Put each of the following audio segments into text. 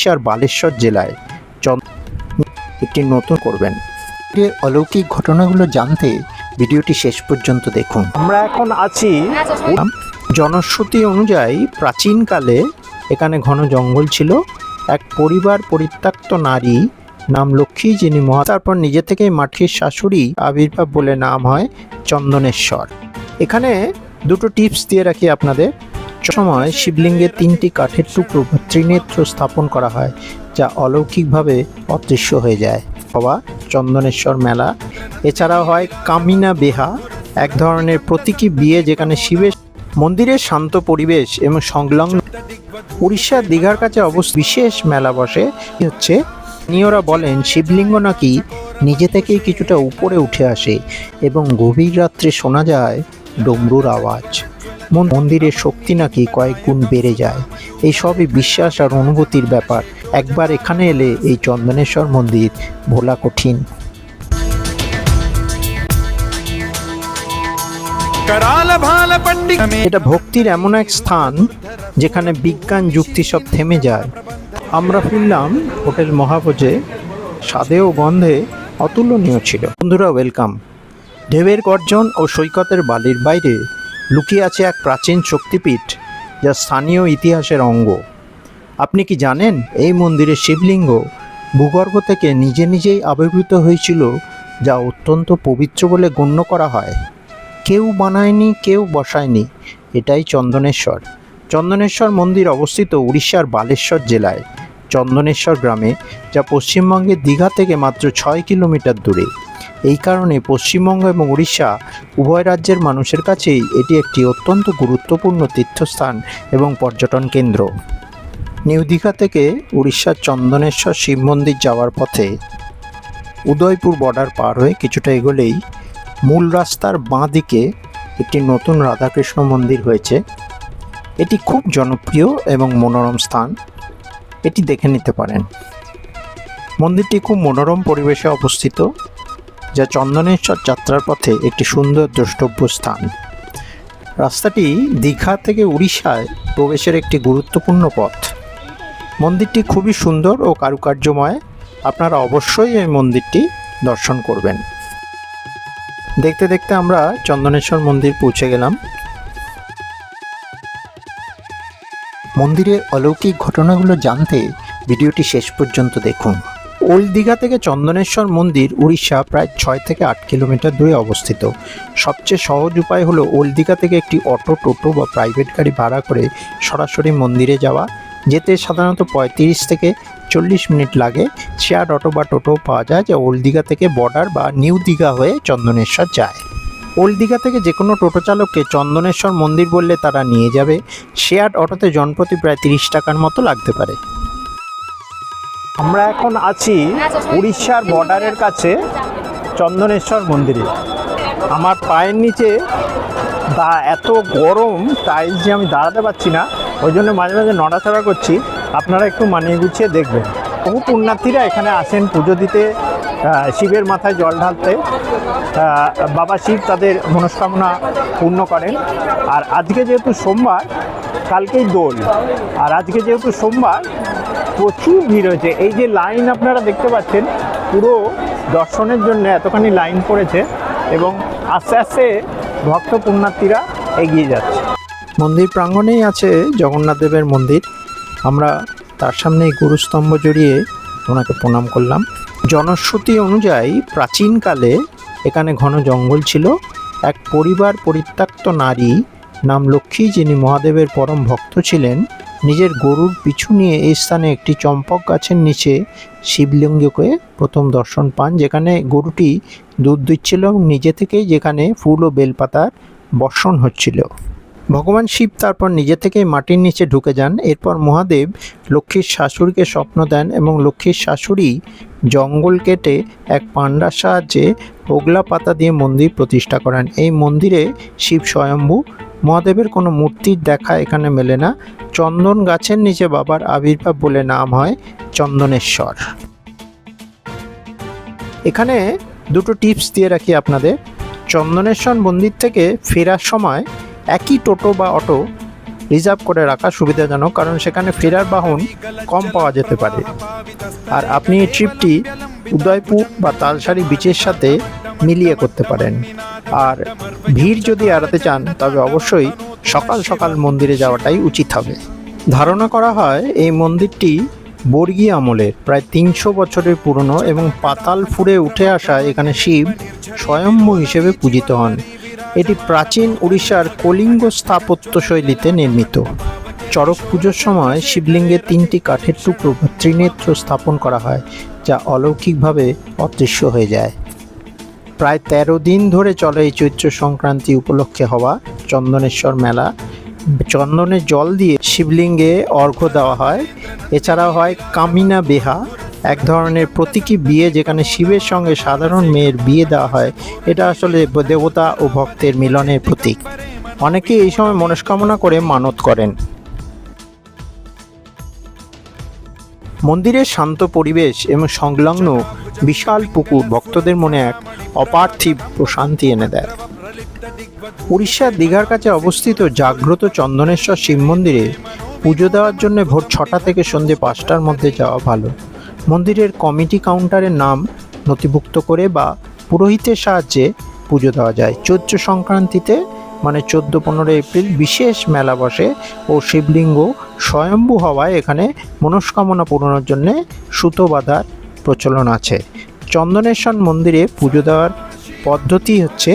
উড়িষ্যার বালেশ্বর জেলায় একটি নতুন করবেন। এর অলৌকিক ঘটনাগুলো জানতে ভিডিওটি শেষ পর্যন্ত দেখুন। আমরা এখন আছি, জনশ্রুতি অনুযায়ী প্রাচীনকালে এখানে ঘন জঙ্গল ছিল। এক পরিবার পরিত্যক্ত নারী নাম লক্ষ্মী, যিনি তারপর নিজে থেকেই মাটির শাশুড়ি আবির্ভাব বলে নাম হয় চন্দনেশ্বর। এখানে দুটো টিপস দিয়ে রাখি আপনাদের। সময় শিবলিঙ্গের 3টি কাঠের টুকরো বা ত্রিনেত্র স্থাপন করা হয়, যা অলৌকিকভাবে অদৃশ্য হয়ে যায়। বাবা চন্দনেশ্বর মেলা। এছাড়াও হয় কামিনা বেহা, এক ধরনের প্রতীকী বিয়ে, যেখানে শিবের মন্দিরের শান্ত পরিবেশ এবং সংলগ্ন উড়িষ্যার দীঘার কাছে অবস্থিত বিশেষ মেলা বসে। হচ্ছে নিয়রা বলেন শিবলিঙ্গ নাকি নিজে থেকেই কিছুটা উপরে উঠে আসে এবং গভীর রাত্রে শোনা যায় ডমরুর আওয়াজ। মন্দিরের শক্তি নাকি কয়েক গুণ বেড়ে যায়। এই সবই বিশ্বাস আর অনুভূতির ব্যাপার। একবার এখানে এলে এই চন্দনেশ্বর মন্দির ভোলা কঠিন। এটা ভক্তির এমন এক স্থান যেখানে বিজ্ঞান যুক্তি সব থেমে যায়। আমরা ফিরলাম হোটেল মহাভোজে, স্বাদে ও গন্ধে অতুলনীয় ছিল। বন্ধুরা, ওয়েলকাম। ঢেউয়ের গর্জন ও সৈকতের বালির বাইরে লুকিয়ে আছে এক প্রাচীন শক্তিপীঠ, যা স্থানীয় ইতিহাসের অঙ্গ। আপনি কি জানেন এই মন্দিরের শিবলিঙ্গ ভূগর্ভ থেকে নিজে নিজেই আবির্ভূত হয়েছিল, যা অত্যন্ত পবিত্র বলে গণ্য করা হয়। কেউ বানায়নি, কেউ বসায়নি। এটাই চন্দনেশ্বর। চন্দনেশ্বর মন্দির অবস্থিত উড়িষ্যার বালেশ্বর জেলায় চন্দনেশ্বর গ্রামে, যা পশ্চিমবঙ্গের দীঘা থেকে মাত্র 6 কিলোমিটার দূরে। এই কারণে পশ্চিমবঙ্গ এবং উড়িষ্যা উভয় রাজ্যের মানুষের কাছেই এটি একটি অত্যন্ত গুরুত্বপূর্ণ তীর্থস্থান এবং পর্যটন কেন্দ্র। নিউ দীঘা থেকে উড়িষ্যার চন্দনেশ্বর শিব মন্দির যাওয়ার পথে উদয়পুর বর্ডার পার হয়ে কিছুটা এগোলেই মূল রাস্তার বাঁ দিকে একটি নতুন রাধাকৃষ্ণ মন্দির হয়েছে। এটি খুব জনপ্রিয় এবং মনোরম স্থান, এটি দেখে নিতে পারেন। মন্দিরটি খুব মনোরম পরিবেশে অবস্থিত, যা চন্দনেশ্বর যাত্রার পথে একটি সুন্দর দ্রষ্টব্য স্থান। রাস্তাটি দীঘা থেকে উড়িষ্যায় প্রবেশের একটি গুরুত্বপূর্ণ পথ। মন্দিরটি খুবই সুন্দর ও কারুকার্যময়। আপনারা অবশ্যই এই মন্দিরটি দর্শন করবেন। দেখতে দেখতে আমরা চন্দনেশ্বর মন্দির পৌঁছে গেলাম। মন্দিরের অলৌকিক ঘটনাগুলো জানতে ভিডিওটি শেষ পর্যন্ত দেখুন। ওল্ড দীঘা থেকে চন্দনেশ্বর মন্দির উড়িষ্যা প্রায় 6 থেকে 8 কিলোমিটার দূরে অবস্থিত। সবচেয়ে সহজ উপায় হলো ওল্ড দীঘা থেকে একটি অটো, টোটো বা প্রাইভেট গাড়ি ভাড়া করে সরাসরি মন্দিরে যাওয়া। যেতে সাধারণত 35 থেকে 40 মিনিট লাগে। শেয়ার অটো বা টোটো পাওয়া যায়, যা ওল্ড দীঘা থেকে বর্ডার বা নিউ দীঘা হয়ে চন্দনেশ্বর যায়। ওল্ড দীঘা থেকে যে কোনো টোটো চালককে চন্দনেশ্বর মন্দির বললে তারা নিয়ে যাবে। শেয়ার অটোতে জনপ্রতি প্রায় 30 টাকার মতো লাগতে পারে। আমরা এখন আছি উড়িষ্যার বর্ডারের কাছে চন্দনেশ্বর মন্দিরে। আমার পায়ের নিচে এত গরম টাইলস যে আমি দাঁড়াতে পারছি না, ওই জন্য মাঝে মাঝে নড়াচড়া করছি। আপনারা একটু মানিয়ে গুছিয়ে দেখবেন। বহু পুণ্যার্থীরা এখানে আসেন পুজো দিতে, শিবের মাথায় জল ঢালতে। বাবা শিব তাদের মনস্কামনা পূর্ণ করেন। আর আজকে যেহেতু সোমবার, কালকেই দোল, আর আজকে যেহেতু সোমবার প্রচুর ভিড় হয়েছে। এই যে লাইন আপনারা দেখতে পাচ্ছেন, পুরো দর্শনের জন্য এতখানি লাইন পড়েছে এবং আস্তে আস্তে ভক্ত পুণ্যার্থীরা এগিয়ে যাচ্ছে। মন্দির প্রাঙ্গণেই আছে জগন্নাথ দেবের মন্দির। আমরা তার সামনেই গুরুস্তম্ভ জড়িয়ে ওনাকে প্রণাম করলাম। জনশ্রুতি অনুযায়ী প্রাচীনকালে এখানে ঘন জঙ্গল ছিল। এক পরিবার পরিত্যক্ত নারী নাম লক্ষ্মী, যিনি মহাদেবের পরম ভক্ত ছিলেন, নিজের গরুর পিছু নিয়ে এই স্থানে একটি চম্পক গাছের নিচে শিবলিঙ্গকে প্রথম দর্শন পান, যেখানে গরুটি দুধ দিচ্ছিল এবং নিজে থেকেই যেখানে ফুল ও বেলপাতার বর্ষণ হচ্ছিল। ভগবান শিব তারপর নিজে থেকেই মাটির নিচে ঢুকে যান। এরপর মহাদেব লক্ষ্মীর শাশুড়িকে স্বপ্ন দেন এবং লক্ষ্মীর শাশুড়ি জঙ্গল কেটে এক পান্ডার সাহায্যে ওগলা পাতা দিয়ে মন্দির প্রতিষ্ঠা করেন। এই মন্দিরে শিব স্বয়ম্ভু। মহাদেবের কোনো মূর্তির দেখা এখানে মেলে না। চন্দন গাছের নিচে বাবার আবির্ভাব বলে নাম হয় চন্দনেশ্বর। এখানে দুটো টিপস দিয়ে রাখি আপনাদের। চন্দনেশ্বর মন্দির থেকে ফেরার সময় একই টোটো বা অটো রিজার্ভ করে রাখা সুবিধাজনক, কারণ সেখানে ফেরার বাহন কম পাওয়া যেতে পারে। আর আপনি এই ট্রিপটি উদয়পুর বা তালসারি বিচের সাথে মিলিয়ে করতে পারেন। আর ভিড় যদি এড়াতে চান তবে অবশ্যই সকাল সকাল মন্দিরে যাওয়াটাই উচিত হবে। ধারণা করা হয় এই মন্দিরটি বর্গী আমলের, প্রায় 300 বছরের পুরনো, এবং পাতাল ফুঁড়ে উঠে আসা এখানে শিব স্বয়ম্ভু হিসেবে পূজিত হন। এটি প্রাচীন উড়িষ্যার কলিঙ্গ স্থাপত্য শৈলীতে নির্মিত। চড়ক পুজোর সময় শিবলিঙ্গে 3টি কাঠের টুকরো বা ত্রিনেত্র স্থাপন করা হয়, যা অলৌকিকভাবে অদৃশ্য হয়ে যায়। প্রায় 13 দিন ধরে চলে এই চৈত্র সংক্রান্তি উপলক্ষে হওয়া চন্দনেশ্বর মেলা। চন্দনের জল দিয়ে শিবলিঙ্গে অর্ঘ্য দেওয়া হয়। এছাড়াও হয় কামিনা বেহা, এক ধরনের প্রতীকী বিয়ে, যেখানে শিবের সঙ্গে সাধারণ মেয়ের বিয়ে দেওয়া হয়। এটা আসলে দেবতা ও ভক্তের মিলনের প্রতীক। অনেকে এই সময় মনস্কামনা করে মানত করেন। মন্দিরের শান্ত পরিবেশ এবং সংলগ্ন বিশাল পুকুর ভক্তদের মনে এক অপার্থিব প্রশান্তি এনে দেয়। উড়িষ্যার দীঘার কাছে অবস্থিত জাগ্রত চন্দনেশ্বর শিব মন্দিরে পুজো দেওয়ার জন্য ভোর 6টা থেকে সন্ধ্যে 5টার মধ্যে যাওয়া ভালো। মন্দিরের কমিটি কাউন্টারের নাম নথিভুক্ত করে বা পুরোহিতের সাহায্যে পুজো দেওয়া যায়। চৈত্র সংক্রান্তিতে মানে 14-15 এপ্রিল বিশেষ মেলা বসে ও শিবলিঙ্গ স্বয়ম্ভু হওয়ায় এখানে মনস্কামনা পূরণের জন্য সুতো বাঁধার প্রচলন আছে। চন্দনেশ্বর মন্দিরে পুজো দেওয়ার পদ্ধতি হচ্ছে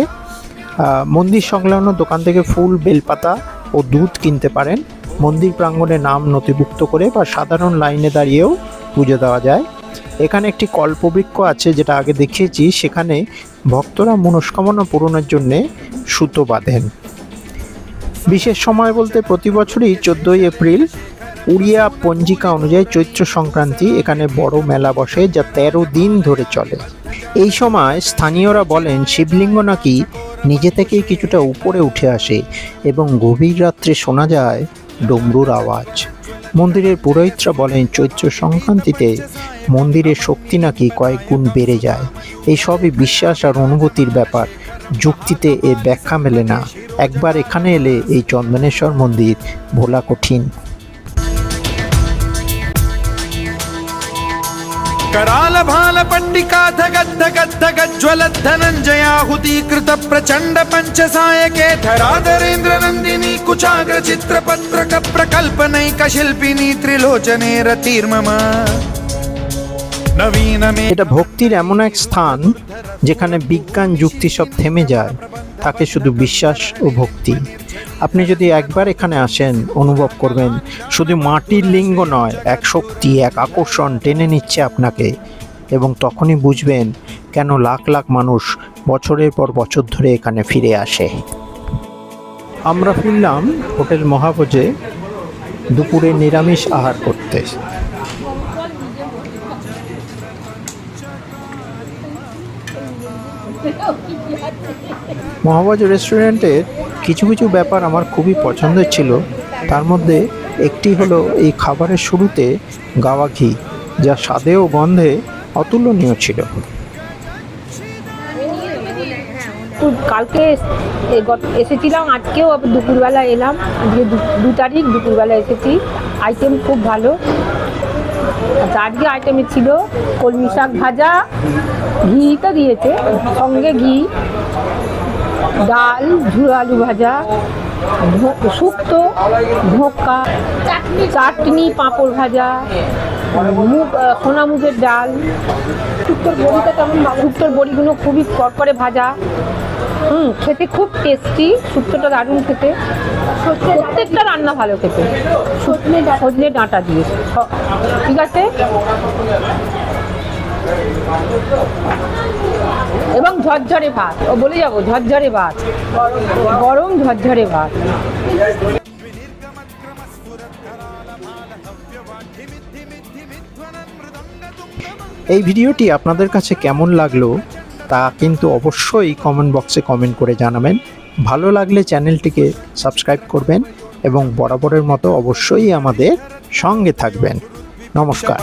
মন্দির সংলগ্ন দোকান থেকে ফুল, বেলপাতা ও দুধ কিনতে পারেন। মন্দির প্রাঙ্গণে নাম নথিভুক্ত করে বা সাধারণ লাইনে দাঁড়িয়েও পুজো দেওয়া যায়। এখানে একটি কল্পবৃক্ষ আছে, যেটা আগে দেখিয়েছি। সেখানে ভক্তরা মনস্কামনা পূরণের জন্যে সুতো বাঁধেন। বিশেষ সময় বলতে প্রতি বছরই 14 এপ্রিল উড়িয়া পঞ্জিকা অনুযায়ী চৈত্র সংক্রান্তি এখানে বড় মেলা বসে, যা 13 দিন ধরে চলে। এই সময় স্থানীয়রা বলেন শিবলিঙ্গ নাকি নিজে থেকেই কিছুটা উপরে উঠে আসে এবং গভীর রাত্রে শোনা যায় ডমরুর আওয়াজ। মন্দিরের পুরোহিতরা বলেন চৈত্র সংক্রান্তিতে মন্দিরের শক্তি নাকি কয়েক গুণ বেড়ে যায়। এই সবই বিশ্বাস আর অনুভূতির ব্যাপার, যুক্তিতে এর ব্যাখ্যা মেলে না। একবার এখানে এলে এই চন্দনেশ্বর মন্দির ভোলা কঠিন। कराल भाल पट्टिका धगद धगद धगद ज्वलत धनंजयाहुति कृत प्रचंड पंचसायके धराधरेन्द्र नंदिनी कुचाग्र चित्रपत्रक प्रकल्पनैक शिल्पिनी त्रिलोचने रतिर्मम नवीन में। এটা ভক্তির এমন এক স্থান যেখানে বিজ্ঞান যুক্তি সব থেমে যায়, থাকে শুধু বিশ্বাস ও ভক্তি। আপনি যদি একবার এখানে আসেন অনুভব করবেন শুধু মাটির লিঙ্গ নয়, এক শক্তি, এক আকর্ষণ টেনে নিচ্ছে আপনাকে, এবং তখনই বুঝবেন কেন লাখ লাখ মানুষ বছরের পর বছর ধরে এখানে ফিরে আসে। আমরা ফিরলাম হোটেল মহাভোজে দুপুরে নিরামিষ আহার করতে। মহাভোজ রেস্টুরেন্টের কিছু কিছু ব্যাপার আমার খুবই পছন্দের ছিল। তার মধ্যে একটি হলো এই খাবারের শুরুতে গাওয়া ঘি, যা স্বাদে ও গন্ধে অতুলনীয় ছিল। কালকে এসেছিলাম, আজকেও দুপুরবেলা এলাম। আজকে 2 তারিখ দুপুরবেলা এসেছি। আইটেম খুব ভালো। আজকে আইটেমে ছিল কলমি শাক ভাজা, ঘি তো দিয়েছে, সঙ্গে ঘি, ডাল, ঝুড়ো আলু ভাজা, শুক্তো, ধোক্কা, চাটনি, পাঁপড় ভাজা, সোনা মুগের ডাল। শুক্তোর বড়িটা কেমন? শুক্তোর বড়িগুলো খুবই করকরে ভাজা। খেতে খুব টেস্টি, শুক্তোটা দারুণ খেতে। প্রত্যেকটা রান্না ভালো খেতে, সজনে ডাঁটা দিয়ে। ঠিক আছে, এবং ঝরঝরে ভাত। ও বলে যাবো, ঝরঝরে ভাত, গরম ঝরঝরে ভাত। এই ভিডিওটি আপনাদের কাছে কেমন লাগলো তা কিন্তু অবশ্যই কমেন্ট বক্সে কমেন্ট করে জানাবেন। ভালো লাগলে চ্যানেলটিকে সাবস্ক্রাইব করবেন এবং বরাবরের মতো অবশ্যই আমাদের সঙ্গে থাকবেন। নমস্কার।